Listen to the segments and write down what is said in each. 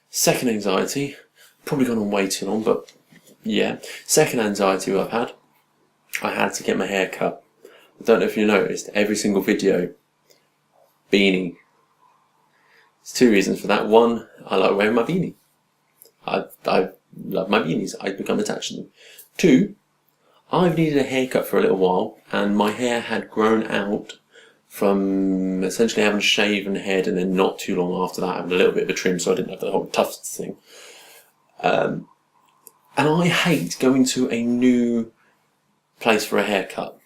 Second anxiety, probably gone on way too long, but yeah. Second anxiety I've had, I had to get my hair cut. I don't know if you noticed, every single video, beanie. There's two reasons for that. One, I like wearing my beanie. I love my beanies. I've become attached to them. Two, I've needed a haircut for a little while, and my hair had grown out from essentially having a shaven head, and then not too long after that having a little bit of a trim, so I didn't have the whole tufts thing. And I hate going to a new place for a haircut.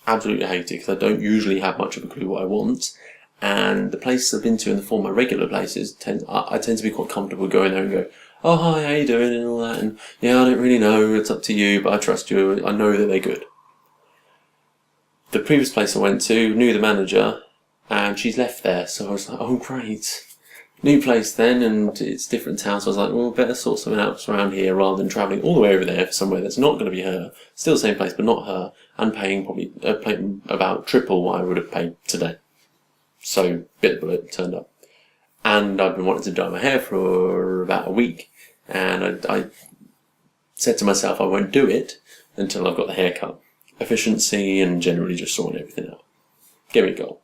Absolutely hate it, because I don't usually have much of a clue what I want. And the places I've been to in the form of my regular places, I tend to be quite comfortable going there and go, oh hi, how you doing, and all that, and yeah, I don't really know, it's up to you, but I trust you, I know that they're good. The previous place I went to, knew the manager, and she's left there, so I was like, oh great. New place then, and it's different town, so I was like, well, better sort something else around here rather than travelling all the way over there for somewhere that's not going to be her. Still the same place, but not her, and paying probably paying about triple what I would have paid today. So, bit of bullet, turned up. And I've been wanting to dye my hair for about a week, and I said to myself I won't do it until I've got the haircut. Efficiency and generally just sorting everything out. Give me a goal.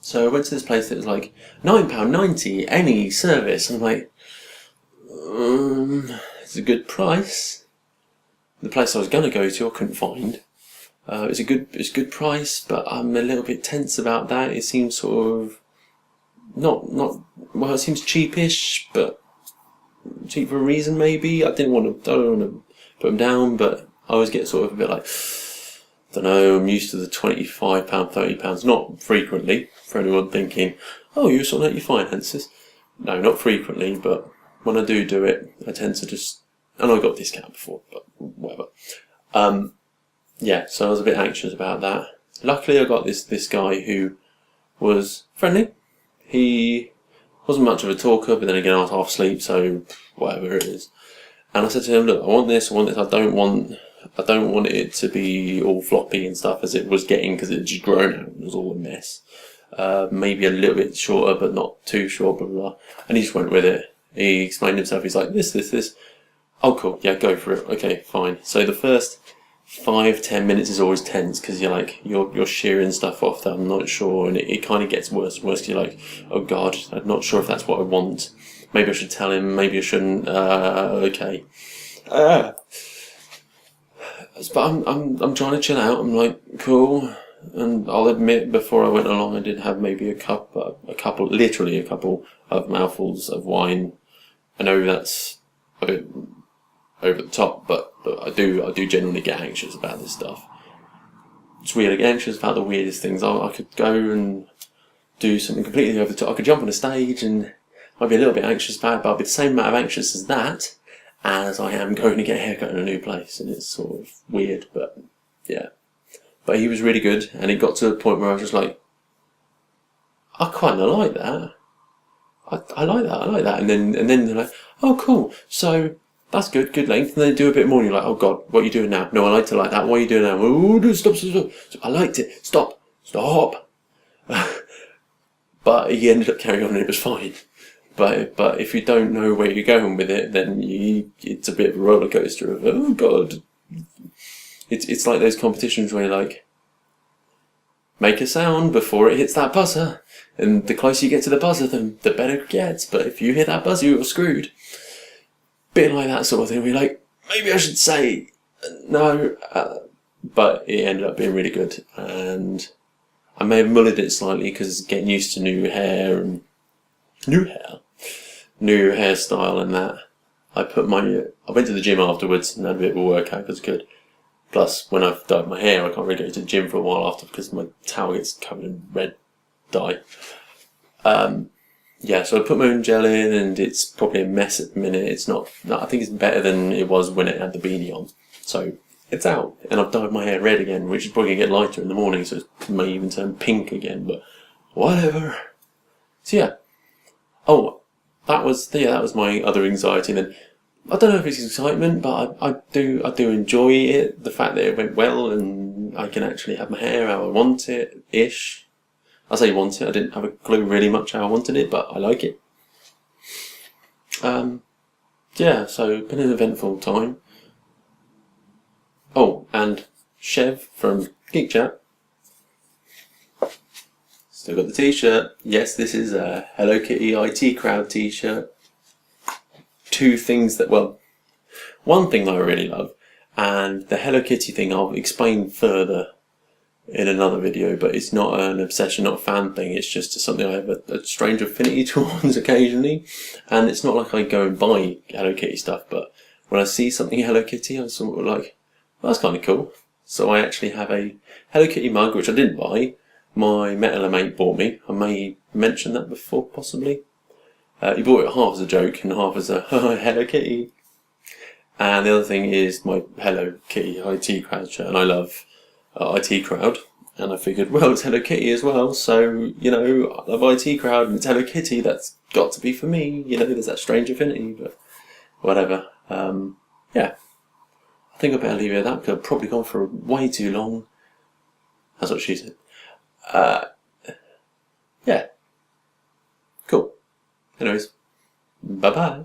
So I went to this place that was like £9.90 any service, and I'm like, it's a good price. The place I was going to go to I couldn't find. It's a good price, but I'm a little bit tense about that. It seems sort of it seems cheapish, but cheap for a reason maybe. I don't want to put them down, but I always get sort of a bit like, I don't know, I'm used to the £25, £30, not frequently, for anyone thinking, oh, you're sorting out your finances. No, not frequently, but when I do it, I tend to just, and I got discount before, but whatever. Yeah, so I was a bit anxious about that. Luckily I got this guy who was friendly. He wasn't much of a talker, but then again I was half asleep, so whatever it is. And I said to him, look, I want this, I don't want it to be all floppy and stuff as it was getting, because it had just grown out and it was all a mess. Maybe a little bit shorter, but not too short, blah, blah, blah. And he just went with it. He explained himself, he's like, this. Oh, cool, yeah, go for it. Okay, fine. So the first 5-10 minutes is always tense, because you're like, you're shearing stuff off that I'm not sure, and it kind of gets worse and worse, because you're like, oh god, I'm not sure if that's what I want. Maybe I should tell him, maybe I shouldn't, okay. But I'm trying to chill out. I'm like, cool. And I'll admit, before I went along, I did have maybe a couple of mouthfuls of wine. I know that's a bit over the top, but I do genuinely get anxious about this stuff. It's weird. I get anxious about the weirdest things. I could go and do something completely over the top. I could jump on a stage and I'd be a little bit anxious about it, but I'd be the same amount of anxious as that as I am going to get a haircut in a new place, and it's sort of weird, but yeah. But he was really good, and it got to a point where I was just like, I kind of like that. I like that. And then they're like, oh cool, so that's good length. And they do a bit more, and you're like, oh god, what are you doing now? No, I like to like that. What are you doing now? Oh, stop. I liked it. Stop. But he ended up carrying on, and it was fine. But if you don't know where you're going with it, then it's a bit of a roller coaster of, oh god. It's like those competitions where you're like, make a sound before it hits that buzzer, and the closer you get to the buzzer, the better it gets. But if you hit that buzzer, you're screwed. Bit like that sort of thing. Where you're like, maybe I should say no, but it ended up being really good, and I may have mullered it slightly because getting used to new hairstyle and that. I went to the gym afterwards and had a bit of a workout because it's good. Plus, when I've dyed my hair, I can't really go to the gym for a while after because my towel gets covered in red dye. Yeah, so I put my own gel in, and it's probably a mess at the minute. It's not. I think it's better than it was when it had the beanie on. So it's out, and I've dyed my hair red again, which is probably gonna get lighter in the morning, so it may even turn pink again. But whatever. So yeah. Oh, that was my other anxiety. And then I don't know if it's excitement, but I do enjoy it. The fact that it went well, and I can actually have my hair how I want it ish. I say want it. I didn't have a clue really much how I wanted it, but I like it. Yeah, so been an eventful time. Oh, and Chev from Geek Chat. Still got the t-shirt. Yes, this is a Hello Kitty IT Crowd t-shirt. Two things that, well, one thing that I really love, and the Hello Kitty thing I'll explain further in another video, but it's not an obsession, not a fan thing, it's just something I have a strange affinity towards occasionally. And it's not like I go and buy Hello Kitty stuff, but when I see something Hello Kitty, I'm sort of like, well, that's kind of cool. So I actually have a Hello Kitty mug, which I didn't buy. My Metal mate bought me. I may mention that before, possibly. He bought it half as a joke and half as a Hello Kitty. And the other thing is my Hello Kitty IT Crowd shirt, and I love IT Crowd. And I figured, well, it's Hello Kitty as well, so, you know, I love IT Crowd and it's Hello Kitty, that's got to be for me. You know, there's that strange affinity, but whatever. Yeah. I think I better leave it at that because I've probably gone for way too long. That's what she said. Yeah. Cool. Anyways, bye-bye.